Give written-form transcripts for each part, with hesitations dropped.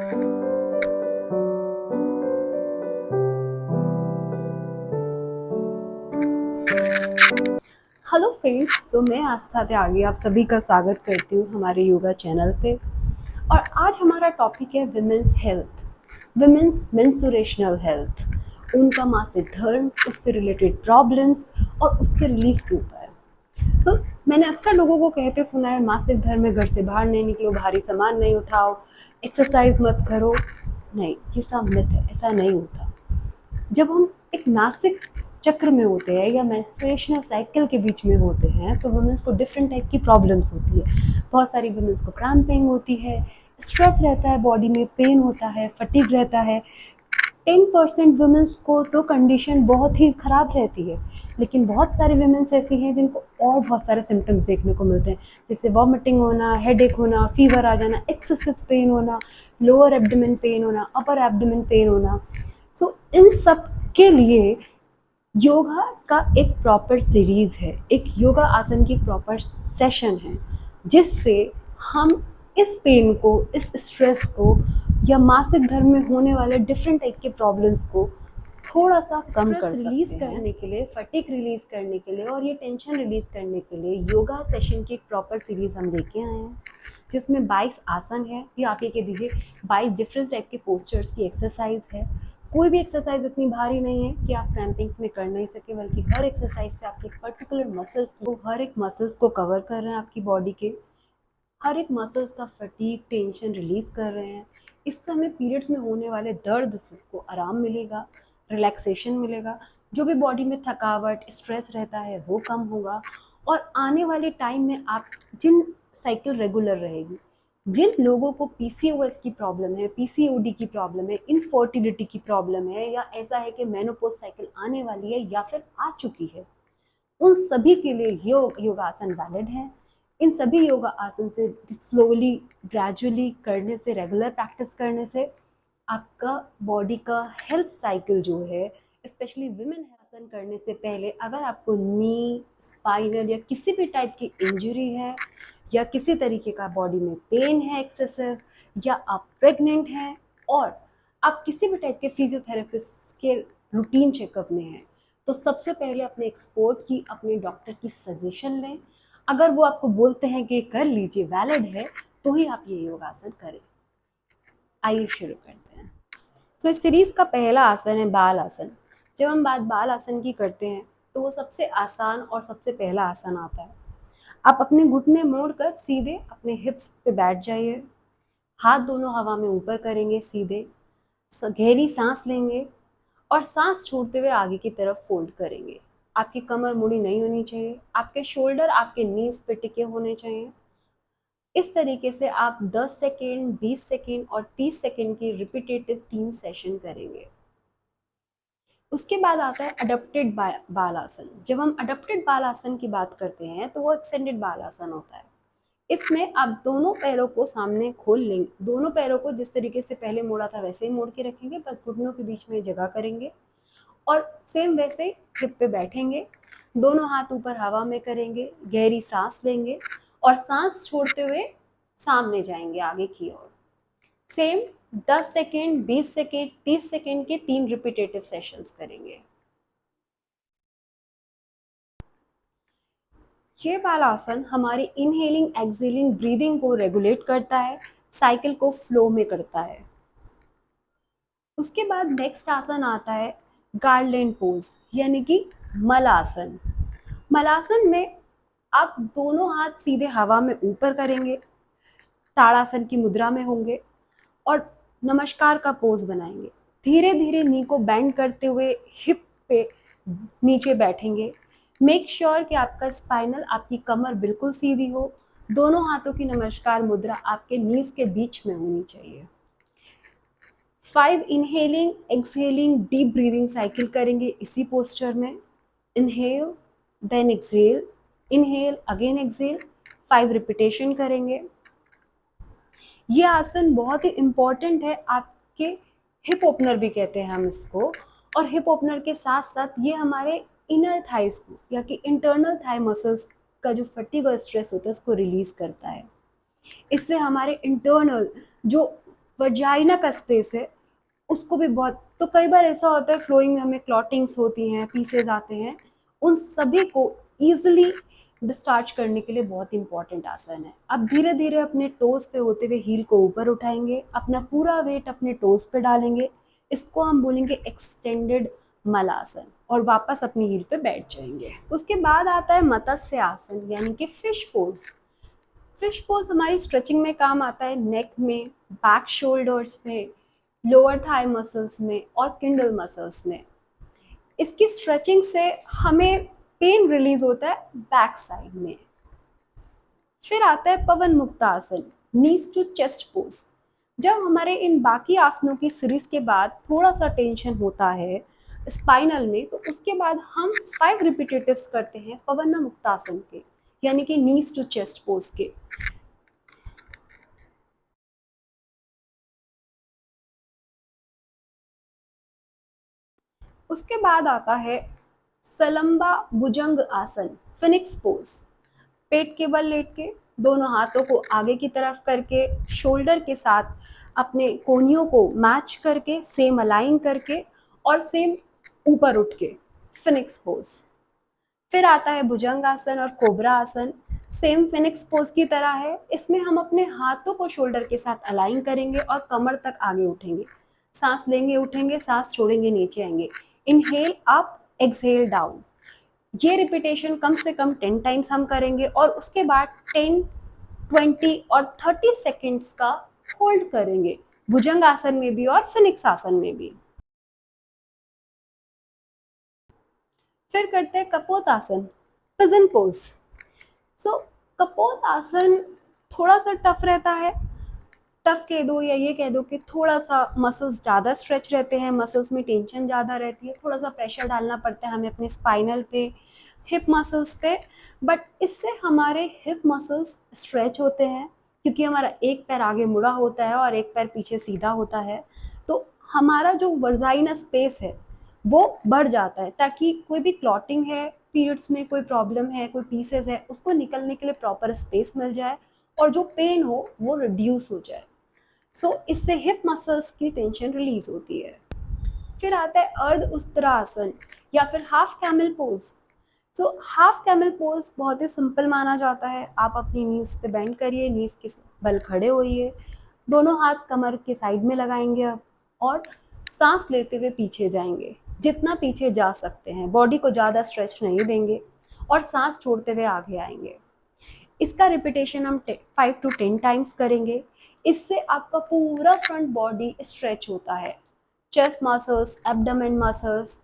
Hello friends, मैं आस्था त्यागी आप सभी का स्वागत करती हूँ हमारे योगा चैनल पे। और आज हमारा टॉपिक है विमेंस हेल्थ, विमेंस मेंस्ट्रुएशनल हेल्थ, उनका मासिक धर्म, उससे रिलेटेड प्रॉब्लम्स और उसके रिलीफ के ऊपर। तो मैंने अक्सर लोगों को कहते सुना है, मासिक धर्म में घर से बाहर नहीं निकलो, भारी सामान नहीं उठाओ, एक्सरसाइज मत करो। नहीं, ये सब मिथ है, ऐसा नहीं होता। जब हम एक मासिक चक्र में होते हैं या मेंस्ट्रुएशनल साइकिल के बीच में होते हैं तो वुमेन्स को डिफरेंट टाइप की प्रॉब्लम्स होती है। बहुत सारी वुमेन्स को क्रैम्पिंग होती है, स्ट्रेस रहता है, बॉडी में पेन होता है, फटीग रहता है। 10% वुमेन्स को तो कंडीशन बहुत ही ख़राब रहती है, लेकिन बहुत सारी वुमेन्स ऐसी हैं जिनको और बहुत सारे सिम्टम्स देखने को मिलते हैं, जैसे वॉमिटिंग होना, हेडेक होना, फीवर आ जाना, एक्सेसिव पेन होना, लोअर एब्डोमेन पेन होना, अपर एब्डोमेन पेन होना। इन सब के लिए योगा का एक प्रॉपर सीरीज़ है, एक योगा आसन की प्रॉपर सेशन है, जिससे हम इस पेन को, इस स्ट्रेस को या मासिक धर्म में होने वाले डिफरेंट टाइप के प्रॉब्लम्स को थोड़ा सा कम कर रिलीज करने के लिए, फटीग रिलीज करने के लिए और ये टेंशन रिलीज करने के लिए योगा सेशन की एक प्रॉपर सीरीज हम लेके आए हैं, जिसमें 22 आसन है, या आप ये कह दीजिए 22 डिफरेंट टाइप के पोस्चर्स की एक्सरसाइज है। कोई भी एक्सरसाइज इतनी भारी नहीं है कि आप क्रैम्पिंग्स में कर नहीं सके, बल्कि हर एक्सरसाइज से आपके पर्टिकुलर मसल्स को, हर एक मसल्स को कवर कर रहे हैं, आपकी बॉडी के हर एक मसल्स का फटीग, टेंशन रिलीज कर रहे हैं। इससे हमें पीरियड्स में होने वाले दर्द से को आराम मिलेगा, रिलैक्सेशन मिलेगा, जो भी बॉडी में थकावट, स्ट्रेस रहता है वो कम होगा। और आने वाले टाइम में आप जिन साइकिल रेगुलर रहेगी, जिन लोगों को पीसीओएस की प्रॉब्लम है, पीसीओडी की प्रॉब्लम है, इनफर्टिलिटी की प्रॉब्लम है, या ऐसा है कि मेनोपॉज साइकिल आने वाली है या फिर आ चुकी है, उन सभी के लिए योगासन वैलिड है। इन सभी योगा आसन से स्लोली, ग्रेजुअली करने से, रेगुलर प्रैक्टिस करने से आपका बॉडी का हेल्थ साइकिल जो है, स्पेशली विमेन आसन करने से पहले अगर आपको नी, स्पाइनल या किसी भी टाइप की इंजरी है, या किसी तरीके का बॉडी में पेन है एक्सेसिव, या आप प्रेग्नेंट हैं और आप किसी भी टाइप के फिजियोथेरेपिस्ट के रूटीन चेकअप में हैं, तो सबसे पहले अपने एक्सपर्ट की, अपने डॉक्टर की सजेशन लें। अगर वो आपको बोलते हैं कि कर लीजिए, वैलिड है, तो ही आप ये योगासन करें। आइए शुरू करते हैं। तो इस सीरीज का पहला आसन है बाल आसन। जब हम बात बाल आसन की करते हैं तो वो सबसे आसान और सबसे पहला आसन आता है। आप अपने घुटने मोड़कर सीधे अपने हिप्स पे बैठ जाइए, हाथ दोनों हवा में ऊपर करेंगे सीधे, गहरी सांस लेंगे और सांस छोड़ते हुए आगे की तरफ फोल्ड करेंगे। आपकी कमर मुड़ी नहीं होनी चाहिए, आपके शोल्डर आपके नीज पे टिके होने चाहिए। इस तरीके से आप 10 सेकेंड, 20 सेकेंड और 30 सेकेंड की रिपीटेटिव 3 सेशन करेंगे। उसके बाद आता है अडप्टेड बाल आसन। जब हम अडप्टेड बाल आसन की बात करते हैं तो वो एक्सटेंडेड बाल आसन होता है। इसमें आप दोनों पैरों को सामने खोल लेंगे, दोनों पैरों को जिस तरीके से पहले मोड़ा था वैसे ही मोड़ के रखेंगे, बस घुटनों के बीच में जगह करेंगे और सेम वैसे हिप पे बैठेंगे, दोनों हाथ ऊपर हवा में करेंगे, गहरी सांस लेंगे और सांस छोड़ते हुए सामने जाएंगे आगे की ओर। सेम 10 सेकेंड, 20 सेकेंड, 30 सेकेंड के 3 रिपीटेटिव सेशंस करेंगे। ये वाला आसन हमारी इनहेलिंग, एक्सहेलिंग, ब्रीदिंग को रेगुलेट करता है, साइकिल को फ्लो में करता है। उसके बाद नेक्स्ट आसन आता है गार्लैंड पोज, यानी कि मलासन। मलासन में आप दोनों हाथ सीधे हवा में ऊपर करेंगे, ताड़ासन की मुद्रा में होंगे और नमस्कार का पोज बनाएंगे। धीरे धीरे नी को बेंड करते हुए हिप पे नीचे बैठेंगे। मेक श्योर कि आपका स्पाइनल, आपकी कमर बिल्कुल सीधी हो। दोनों हाथों की नमस्कार मुद्रा आपके नीज के बीच में होनी चाहिए। 5 inhaling, exhaling, deep breathing cycle करेंगे इसी पोस्चर में। Inhale, then exhale, inhale, again exhale, 5 repetition करेंगे। ये आसन बहुत ही इम्पॉर्टेंट है, आपके हिप ओपनर भी कहते हैं हम इसको, और हिप ओपनर के साथ साथ ये हमारे इनर थाइस को, या कि इंटरनल थाई मसल्स का जो फटीग और स्ट्रेस होता है उसको रिलीज करता है। इससे हमारे इंटरनल जो वजाइना का स्पेस है उसको भी बहुत, तो कई बार ऐसा होता है फ्लोइंग में हमें क्लॉटिंग्स होती हैं, पीसेज आते हैं, उन सभी को ईजिली डिस्चार्ज करने के लिए बहुत इंपॉर्टेंट आसन है। अब धीरे धीरे अपने टोज पे होते हुए हील को ऊपर उठाएंगे, अपना पूरा वेट अपने टोज पे डालेंगे, इसको हम बोलेंगे एक्सटेंडेड मलासन, और वापस अपनी हील पे बैठ जाएंगे। उसके बाद आता है मत्स्य आसन यानी कि फिश पोज। फिश पोज हमारी स्ट्रेचिंग में काम आता है, नेक में, बैक शोल्डर्स में, लोअर थाई मसल्स में और किंडल मसल्स में। इसकी स्ट्रेचिंग से हमें पेन रिलीज होता है बैक साइड में। फिर आता है पवन मुक्तासन, नीज टू चेस्ट पोज। जब हमारे इन बाकी आसनों की सीरीज के बाद थोड़ा सा टेंशन होता है स्पाइनल में, तो उसके बाद हम 5 रिपीटेटिव्स करते हैं पवन मुक्तासन के, यानी कि नीज टू चेस्ट पोज के। उसके बाद आता है सलंबा भुजंग आसन, फिनिक्स पोज। पेट के बल लेट के, दोनों हाथों को आगे की तरफ करके, शोल्डर के साथ अपने कोहनियों को मैच करके, सेम अलाइन करके और सेम ऊपर उठ के, फिनिक्स पोज। फिर आता है भुजंग आसन और कोबरा आसन, सेम फिनिक्स पोज की तरह है। इसमें हम अपने हाथों को शोल्डर के साथ अलाइन करेंगे और कमर तक आगे उठेंगे, सांस लेंगे उठेंगे, सांस छोड़ेंगे नीचे आएंगे, इनहेल अप, एक्सहेल डाउन। ये रिपीटेशन कम से कम 10 टाइम्स हम करेंगे और उसके बाद 10, 20 और 30 सेकेंड्स का होल्ड करेंगे, भुजंग आसन में भी और फिनिक्स आसन में भी। फिर करते हैं कपोत आसन, पिजन पोज। सो कपोत आसन थोड़ा सा टफ रहता है, टफ कह दो या ये कह दो कि थोड़ा सा मसल्स ज़्यादा स्ट्रेच रहते हैं, मसल्स में टेंशन ज़्यादा रहती है, थोड़ा सा प्रेशर डालना पड़ता है हमें अपने स्पाइनल पे, हिप मसल्स पे। बट इससे हमारे हिप मसल्स स्ट्रेच होते हैं, क्योंकि हमारा एक पैर आगे मुड़ा होता है और एक पैर पीछे सीधा होता है, तो हमारा जो वर्जाइना स्पेस है वो बढ़ जाता है, ताकि कोई भी क्लॉटिंग है, पीरियड्स में कोई प्रॉब्लम है, कोई पीसेस है, उसको निकलने के लिए प्रॉपर स्पेस मिल जाए और जो पेन हो वो रिड्यूस हो जाए। इससे हिप मसल्स की टेंशन रिलीज होती है। फिर आता है अर्ध उस्तरासन या फिर half camel pose. Half camel pose बहुत ही सिंपल माना जाता है। आप अपनी नीज पे बेंड करिए, नीज के बल खड़े होइए, दोनों हाथ कमर के साइड में लगाएंगे अब, और सांस लेते हुए पीछे जाएंगे, जितना पीछे जा सकते हैं, बॉडी को ज़्यादा स्ट्रेच नहीं देंगे और सांस छोड़ते हुए आगे आएंगे। इसका रिपीटेशन हम 5 to 10 टाइम्स करेंगे। इससे आपका पूरा फ्रंट बॉडी स्ट्रेच होता है, chest muscles, abdomen muscles,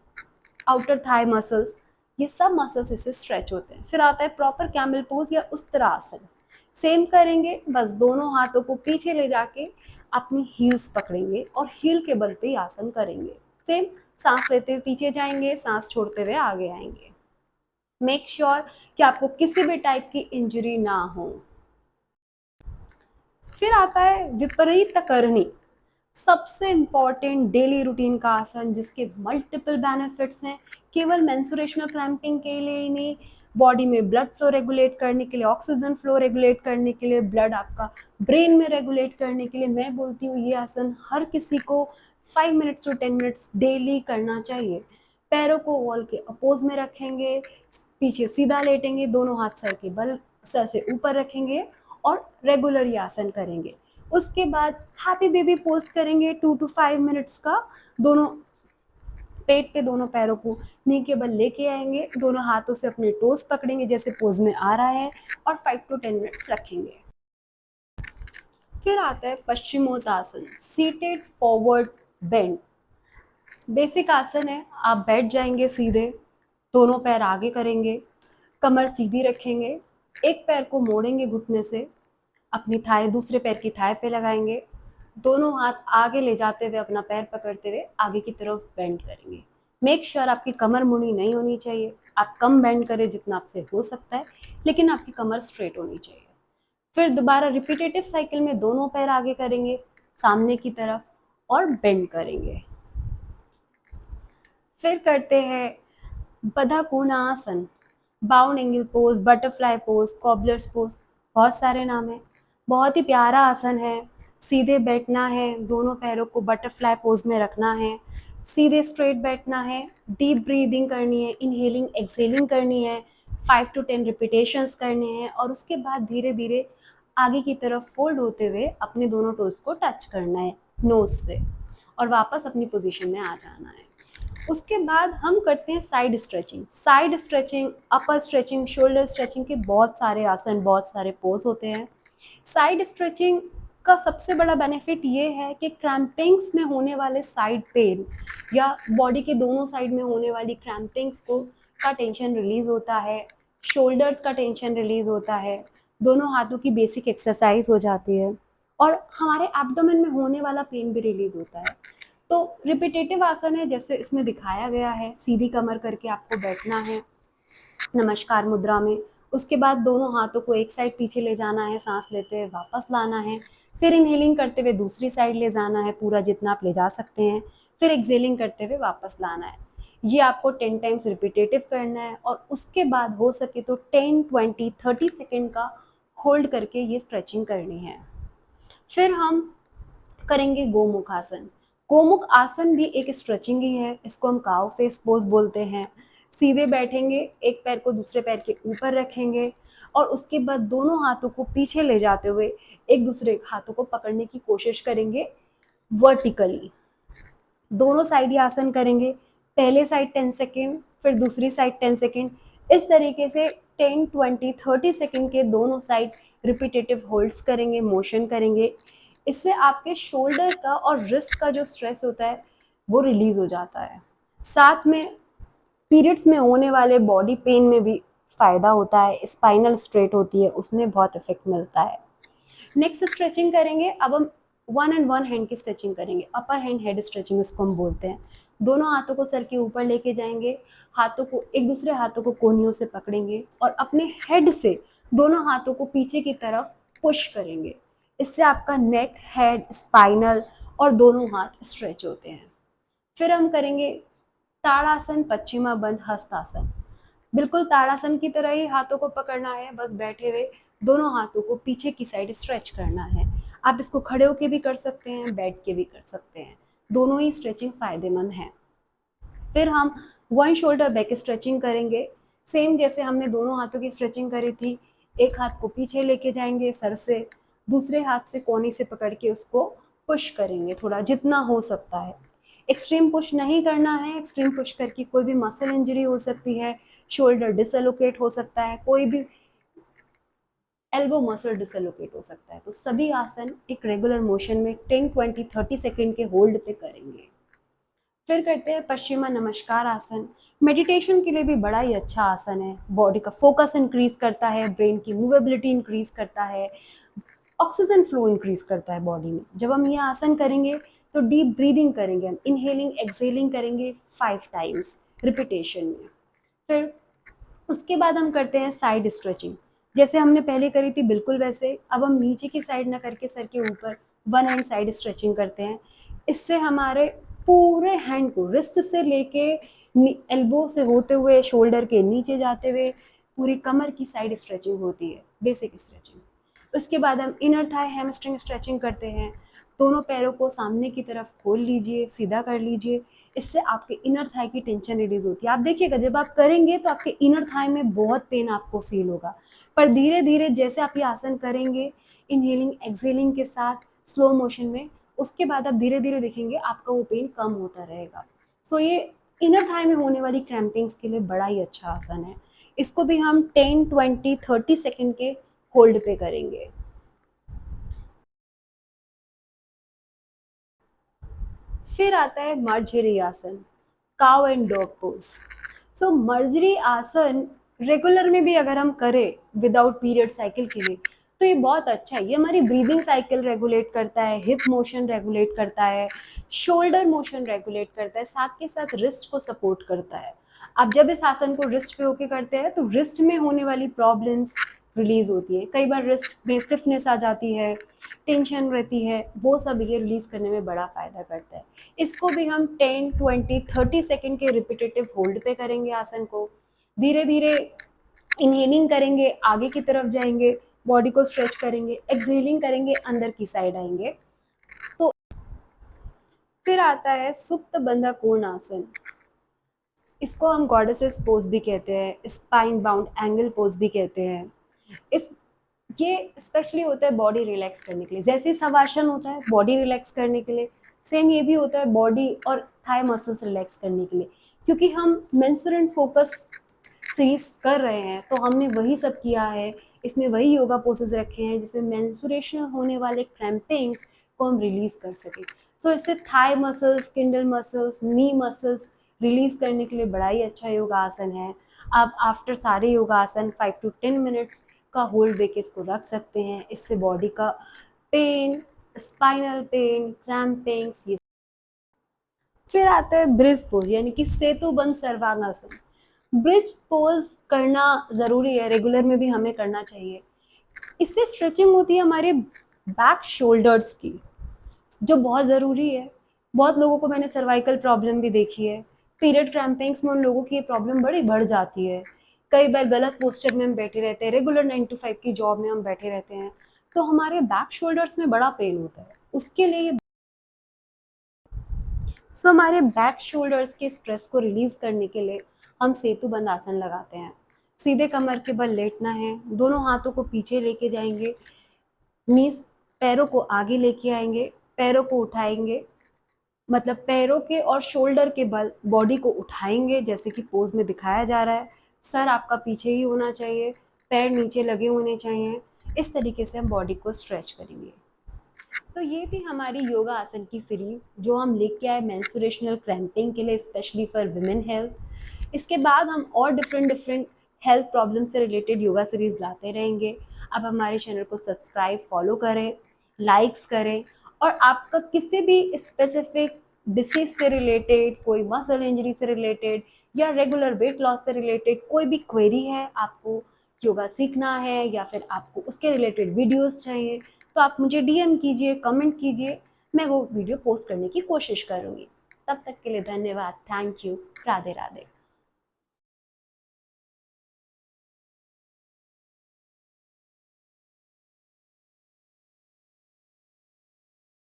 outer thigh muscles, ये सब मसल्स इससे स्ट्रेच होते हैं। फिर आता है प्रॉपर कैमल पोज या उस्तरासन। सेम करेंगे, बस दोनों हाथों को पीछे ले जाके अपनी हील्स पकड़ेंगे और हील के बल पे ही आसन करेंगे। सेम, सांस लेते हुए पीछे जाएंगे, सांस छोड़ते हुए आगे आएंगे। मेक श्योर कि आपको किसी भी टाइप की इंजरी ना हो। फिर आता है विपरीत करनी, सबसे इंपॉर्टेंट डेली रूटीन का आसन, जिसके मल्टीपल बेनिफिट्स हैं, केवल मेंस्ट्रुएशनल क्रैम्पिंग के लिए ही नहीं, बॉडी में ब्लड फ्लो रेगुलेट करने के लिए, ऑक्सीजन फ्लो रेगुलेट करने के लिए, ब्लड आपका ब्रेन में रेगुलेट करने के लिए। मैं बोलती हूँ ये आसन हर किसी को 5 मिनट्स टू 10 मिनट्स डेली करना चाहिए। पैरों को वॉल के अपोज में रखेंगे, पीछे सीधा लेटेंगे, दोनों हाथ सर के बल, सर से ऊपर रखेंगे और रेगुलर ये आसन करेंगे। उसके बाद हैप्पी बेबी पोज करेंगे 2 to 5 मिनट्स का। दोनों पेट पे दोनों पैरों को नी के बल लेके आएंगे, दोनों हाथों से अपने टोस पकड़ेंगे जैसे पोज में आ रहा है, और 5 to 10 मिनट्स रखेंगे। फिर आता है paschimottanasana, seated forward bend. Basic आसन है, आप बैठ जाएंगे सीधे, दोनों पैर आगे करेंगे, कमर सीधी रखेंगे, एक पैर को मोड़ेंगे घुटने से, अपनी थाई दूसरे पैर की थाई पे लगाएंगे, दोनों हाथ आगे ले जाते हुए अपना पैर पकड़ते हुए आगे की तरफ बेंड करेंगे। मेक श्योर आपकी कमर मुड़ी नहीं होनी चाहिए, आप कम बेंड करें जितना आपसे हो सकता है, लेकिन आपकी कमर स्ट्रेट होनी चाहिए। फिर दोबारा रिपीटेटिव साइकिल में दोनों पैर आगे करेंगे सामने की तरफ और बेंड करेंगे। फिर करते हैं Baddha Konasana, bound angle pose, butterfly pose, cobbler's pose, बहुत सारे नाम है। बहुत ही प्यारा आसन है, सीधे बैठना है, दोनों पैरों को बटरफ्लाई पोज में रखना है, सीधे स्ट्रेट बैठना है, डीप ब्रीदिंग करनी है, इनहेलिंग एक्सहेलिंग करनी है, 5 to 10 रिपीटेशंस करने हैं और उसके बाद धीरे धीरे आगे की तरफ फोल्ड होते हुए अपने दोनों टोज को टच करना है नोज से और वापस अपनी पोजीशन में आ जाना है। उसके बाद हम करते हैं साइड स्ट्रेचिंग। साइड स्ट्रेचिंग, अपर स्ट्रेचिंग, शोल्डर स्ट्रेचिंग के बहुत सारे आसन, बहुत सारे पोज होते हैं। साइड स्ट्रेचिंग का सबसे बड़ा बेनिफिट ये है कि क्रैम्पिंग्स में होने वाले साइड पेन या बॉडी के दोनों साइड में होने वाली क्रैम्पिंग्स को का टेंशन रिलीज होता है, शोल्डर्स का टेंशन रिलीज होता है, दोनों हाथों की बेसिक एक्सरसाइज हो जाती है और हमारे एब्डोमेन में होने वाला पेन भी रिलीज होता है। तो रिपीटेटिव आसन है जैसे इसमें दिखाया गया है, सीधी कमर करके आपको बैठना है नमस्कार मुद्रा में। उसके बाद दोनों हाथों को एक साइड पीछे ले जाना है, सांस लेते हुए वापस लाना है, फिर इनहेलिंग करते हुए दूसरी साइड ले जाना है, पूरा जितना आप ले जा सकते हैं, फिर एक्सहेलिंग करते हुए वापस लाना है। ये आपको 10 टाइम्स रिपीटेटिव करना है और उसके बाद हो सके तो 10, 20, 30 सेकेंड का होल्ड करके ये स्ट्रेचिंग करनी है। फिर हम करेंगे गोमुख आसन। गोमुख आसन भी एक स्ट्रेचिंग ही है, इसको हम काउ फेस पोज बोलते हैं। सीधे बैठेंगे, एक पैर को दूसरे पैर के ऊपर रखेंगे और उसके बाद दोनों हाथों को पीछे ले जाते हुए एक दूसरे हाथों को पकड़ने की कोशिश करेंगे वर्टिकली। दोनों साइड ये आसन करेंगे, पहले साइड 10 सेकेंड, फिर दूसरी साइड 10 सेकेंड। इस तरीके से 10, 20, 30 सेकेंड के दोनों साइड रिपीटेटिव होल्ड्स करेंगे, मोशन करेंगे। इससे आपके शोल्डर का और रिस्ट का जो स्ट्रेस होता है वो रिलीज हो जाता है। साथ में पीरियड्स में होने वाले बॉडी पेन में भी फायदा होता है, स्पाइनल स्ट्रेट होती है उसमें बहुत इफेक्ट मिलता है। नेक्स्ट स्ट्रेचिंग करेंगे, अब हम 1 हैंड की स्ट्रेचिंग करेंगे, अपर हैंड हेड स्ट्रेचिंग इसको हम बोलते हैं। दोनों हाथों को सर के ऊपर लेके जाएंगे, हाथों को एक दूसरे हाथों को कोहनियों से पकड़ेंगे और अपने हेड से दोनों हाथों को पीछे की तरफ पुश करेंगे। इससे आपका नेक, हेड, स्पाइनल और दोनों हाथ स्ट्रेच होते हैं। फिर हम करेंगे ताड़ासन, पश्चिमा बंद हस्तासन। बिल्कुल ताड़ासन की तरह ही हाथों को पकड़ना है, बस बैठे हुए दोनों हाथों को पीछे की साइड स्ट्रेच करना है। आप इसको खड़े होके भी कर सकते हैं, बैठ के भी कर सकते हैं, दोनों ही स्ट्रेचिंग फायदेमंद है। फिर हम 1 शोल्डर बैक स्ट्रेचिंग करेंगे, सेम जैसे हमने दोनों हाथों की स्ट्रेचिंग करी थी। एक हाथ को पीछे लेके जाएंगे सर से, दूसरे हाथ से कोहनी से पकड़ के उसको पुश करेंगे थोड़ा जितना हो सकता है। एक्सट्रीम पुश नहीं करना है, एक्सट्रीम पुश करके कोई भी मसल इंजरी हो सकती है, शोल्डर डिसलोकेट हो सकता है, कोई भी एल्बो मसल डिसलोकेट हो सकता है। तो सभी आसन एक रेगुलर मोशन में 10, 20, 30 सेकेंड के होल्ड पे करेंगे। फिर करते हैं पश्चिमा नमस्कार आसन। मेडिटेशन के लिए भी बड़ा ही अच्छा आसन है, बॉडी का फोकस इंक्रीज करता है, ब्रेन की मूवेबिलिटी इंक्रीज करता है, ऑक्सीजन फ्लो इंक्रीज करता है बॉडी में। जब हम ये आसन करेंगे तो डीप ब्रीदिंग करेंगे, हम इनहेलिंग एक्सहेलिंग करेंगे 5 टाइम्स रिपीटेशन में। फिर उसके बाद हम करते हैं साइड स्ट्रेचिंग, जैसे हमने पहले करी थी बिल्कुल वैसे। अब हम नीचे की साइड ना करके सर के ऊपर 1 हैंड साइड स्ट्रेचिंग करते हैं। इससे हमारे पूरे हैंड को रिस्ट से लेके एल्बो से होते हुए शोल्डर के नीचे जाते हुए पूरी कमर की साइड स्ट्रेचिंग होती है, बेसिक स्ट्रेचिंग। उसके बाद हम इनर थाई हैमस्ट्रिंग स्ट्रेचिंग करते हैं। दोनों पैरों को सामने की तरफ खोल लीजिए, सीधा कर लीजिए। इससे आपके इनर थाई की टेंशन रिलीज होती है। आप देखिएगा जब आप करेंगे तो आपके इनर थाई में बहुत पेन आपको फील होगा, पर धीरे धीरे जैसे आप ये आसन करेंगे इनहेलिंग एक्सहेलिंग के साथ स्लो मोशन में, उसके बाद आप धीरे धीरे देखेंगे आपका वो पेन कम होता रहेगा। सो ये इनर थाई में होने वाली क्रैम्पिंग्स के लिए बड़ा ही अच्छा आसन है। इसको भी हम 10, 20, 30 सेकेंड के होल्ड पे करेंगे। फिर आता है मर्जरी आसन, काउ एंड डॉग पोज। सो मर्जरी आसन रेगुलर में भी अगर हम करें विदाउट पीरियड साइकिल के लिए तो ये बहुत अच्छा है। ये हमारी ब्रीदिंग साइकिल रेगुलेट करता है, हिप मोशन रेगुलेट करता है, शोल्डर मोशन रेगुलेट करता है, साथ के साथ रिस्ट को सपोर्ट करता है। आप जब इस आसन को रिस्ट पे होके करते हैं तो रिस्ट में होने वाली प्रॉब्लम्स रिलीज होती है। कई बार रिस्ट में स्टिफनेस आ जाती है, टेंशन रहती है, वो सब ये रिलीज करने में बड़ा फायदा करता है। इसको भी हम 10, 20, 30 सेकेंड के रिपीटेटिव होल्ड पे करेंगे आसन को। धीरे धीरे इनहेलिंग करेंगे, आगे की तरफ जाएंगे, बॉडी को स्ट्रेच करेंगे, एक्सहेलिंग करेंगे, अंदर की साइड आएंगे। फिर आता है सुप्त बंधा कोणासन। इसको हम गॉडेसेस पोज भी कहते हैं, स्पाइन बाउंड एंगल पोज भी कहते हैं। इस ये स्पेशली होता है बॉडी रिलैक्स करने के लिए, जैसे शवासन होता है बॉडी रिलैक्स करने के लिए, सेम ये भी होता है बॉडी और थाई मसल्स रिलैक्स करने के लिए। क्योंकि हम मेंसुरेंट फोकस सीरीज कर रहे हैं तो हमने वही सब किया है, इसमें वही योगा पोसेस रखे हैं जिसमें मेंसुरेशन होने वाले क्रैम्पिंग्स को हम रिलीज कर सकें। तो इससे थाई मसल्स, स्किंडल मसल्स, नी मसल्स रिलीज करने के लिए बड़ा ही अच्छा योगासन है। आप आफ्टर सारे योगासन 5 to 10 मिनट्स का होल्ड देके इसको रख सकते हैं। इससे बॉडी का पेन, स्पाइनल पेन, क्रैम्पिंग, ये। फिर आता है ब्रिज पोज यानी कि सेतु बंद सर्वांगासन। ब्रिज पोज करना जरूरी है, रेगुलर में भी हमें करना चाहिए। इससे स्ट्रेचिंग होती है हमारे बैक शोल्डर्स की, जो बहुत ज़रूरी है। बहुत लोगों को मैंने सर्वाइकल प्रॉब्लम भी देखी है। पीरियड क्रैम्पिंग्स में उन लोगों की ये प्रॉब्लम बड़ी बढ़ जाती है। कई बार गलत पोस्चर में हम बैठे रहते हैं, रेगुलर 9 to 5 की जॉब में हम बैठे रहते हैं, तो हमारे बैक शोल्डर्स में बड़ा पेन होता है। उसके लिए हमारे बैक शोल्डर्स के स्ट्रेस को रिलीज करने के लिए हम सेतु बंद आसन लगाते हैं। सीधे कमर के बल लेटना है, दोनों हाथों को पीछे लेके जाएंगे, नीज पैरों को आगे लेके आएंगे, पैरों को उठाएंगे, मतलब पैरों के और शोल्डर के बल बॉडी को उठाएंगे जैसे कि पोज में दिखाया जा रहा है। सर आपका पीछे ही होना चाहिए, पैर नीचे लगे होने चाहिए। इस तरीके से हम बॉडी को स्ट्रेच करेंगे। तो ये थी हमारी योगा आसन की सीरीज जो हम लेके आए मेंस्ट्रुएशनल क्रैम्पिंग के लिए, स्पेशली फॉर वुमेन हेल्थ। इसके बाद हम और डिफरेंट डिफरेंट हेल्थ प्रॉब्लम से रिलेटेड योगा सीरीज लाते रहेंगे। आप हमारे चैनल को सब्सक्राइब, फॉलो करें, लाइक्स करें। और आपका किसी भी स्पेसिफिक डिसीज से रिलेटेड, कोई मसल इंजरी से रिलेटेड या रेगुलर वेट लॉस से रिलेटेड कोई भी क्वेरी है, आपको योगा सीखना है या फिर आपको उसके रिलेटेड वीडियोस चाहिए, तो आप मुझे डीएम कीजिए, कमेंट कीजिए, मैं वो वीडियो पोस्ट करने की कोशिश करूँगी। तब तक के लिए धन्यवाद, थैंक यू, राधे राधे।